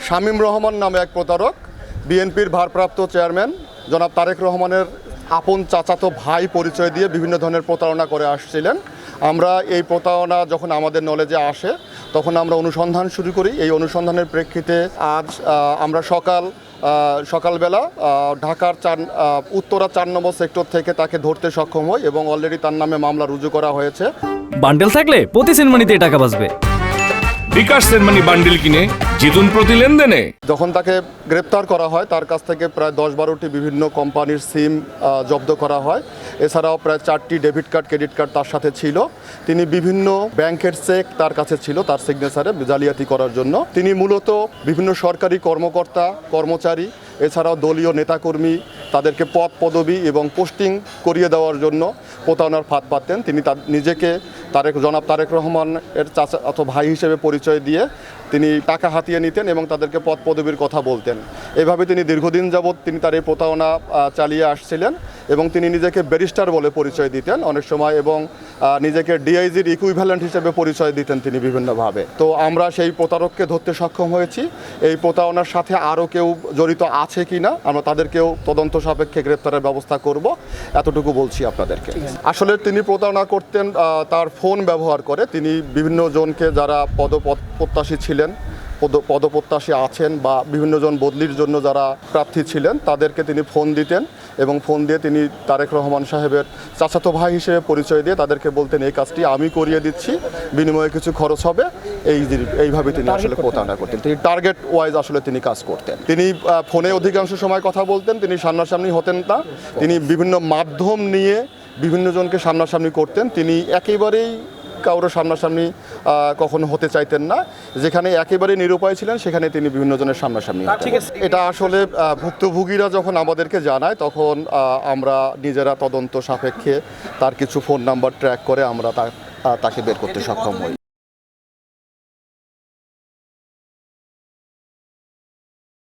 শামীম রহমান নামে এক প্রতারক বিএনপির ভারপ্রাপ্ত চেয়ারম্যান জনাব তারেক রহমানের আপন চাচাতো ভাই পরিচয় দিয়ে বিভিন্ন ধরনের প্রতারণা করে আসছিলেন। আমরা এই প্রতারণা যখন আমাদের নলেজে আসে তখন আমরা অনুসন্ধান শুরু করি। এই অনুসন্ধানের প্রেক্ষিতে আজ আমরা সকালবেলা ঢাকার উত্তরা 4 নম্বর সেক্টর থেকে তাকে ধরতে সক্ষম হই এবং অলরেডি তার নামে মামলা রুজু করা হয়েছে। বান্ডেল থাকলে প্রতি সেনমানিতে টাকা বাঁচবে। বিকাশ সেনমানি বান্ডিল কিনে জিতুন প্রতি লেনদেনে। যখন তাকে গ্রেপ্তার করা হয় তার কাছ থেকে প্রায় 10-12টি বিভিন্ন কোম্পানির সিম জব্দ করা হয়। এছাড়াও প্রায় 4টি ডেবিট কার্ড, ক্রেডিট কার্ড তার সাথে ছিল। তিনি বিভিন্ন ব্যাংকের চেক তার কাছে ছিল তার সিগনেচারে জালিয়াতি করার জন্য। তিনি মূলত বিভিন্ন সরকারি কর্মকর্তা, কর্মচারী, এছাড়াও দলীয় নেতাকর্মী তাদেরকে পদ পদবি এবং পোস্টিং করিয়ে দেওয়ার জন্য প্রতারণার ফাঁদ পাতেন। তিনি নিজেকে জনাব তারেক রহমান এর চাচা অথবা ভাই হিসেবে পরিচয় দিয়ে তিনি টাকা হাতিয়ে নিতেন এবং তাদেরকে পদ পদবির কথা বলতেন। এভাবে তিনি দীর্ঘদিন যাবৎ তিনি তার এই প্রতারণা চালিয়ে আসছিলেন এবং তিনি নিজেকে ব্যারিস্টার বলে পরিচয় দিতেন অনেক সময় এবং নিজেকে ডিআইজির ইকুইভ্যালেন্ট হিসেবে পরিচয় দিতেন তিনি বিভিন্নভাবে। তো আমরা সেই প্রতারককে ধরতে সক্ষম হয়েছি। এই প্রতারণার সাথে আরও কেউ জড়িত আছে কি না আমরা তাদেরকেও তদন্ত সাপেক্ষে গ্রেপ্তারের ব্যবস্থা করব, এতটুকু বলছি আপনাদেরকে। আসলে তিনি প্রতারণা করতেন তার ফোন ব্যবহার করে। তিনি বিভিন্ন জনকে যারা পদপ্রত্যাশী ছিলেন, পদপ্রত্যাশী আছেন বা বিভিন্ন জন বদলির জন্য যারা প্রার্থী ছিলেন তাদেরকে তিনি ফোন দিতেন এবং ফোন দিয়ে তিনি তারেক রহমান সাহেবের চাচাতো ভাই হিসেবে পরিচয় দিয়ে তাদেরকে বলতেন এই কাজটি আমি করিয়ে দিচ্ছি, বিনিময়ে কিছু খরচ হবে। এইভাবে তিনি আসলে প্রতারণা করতেন। তিনি টার্গেট ওয়াইজ আসলে তিনি কাজ করতেন। তিনি ফোনে অধিকাংশ সময় কথা বলতেন, তিনি সামনাসামনি হতেন না। তিনি বিভিন্ন মাধ্যম নিয়ে বিভিন্ন জনকে সামনাসামনি করতেন। তিনি একেবারেই কারোর সামনাসামনি কখনো হতে চাইতেন না। যেখানে একেবারে নিরুপায় ছিলেন সেখানে তিনি বিভিন্ন জনের সামনাসামনি হতেন। এটা আসলে ভুক্তভোগীরা যখন আমাদেরকে জানায় তখন আমরা নিজেরা তদন্ত সাপেক্ষে তার কিছু ফোন নাম্বার ট্র্যাক করে আমরা তাকে বের করতে সক্ষম হই।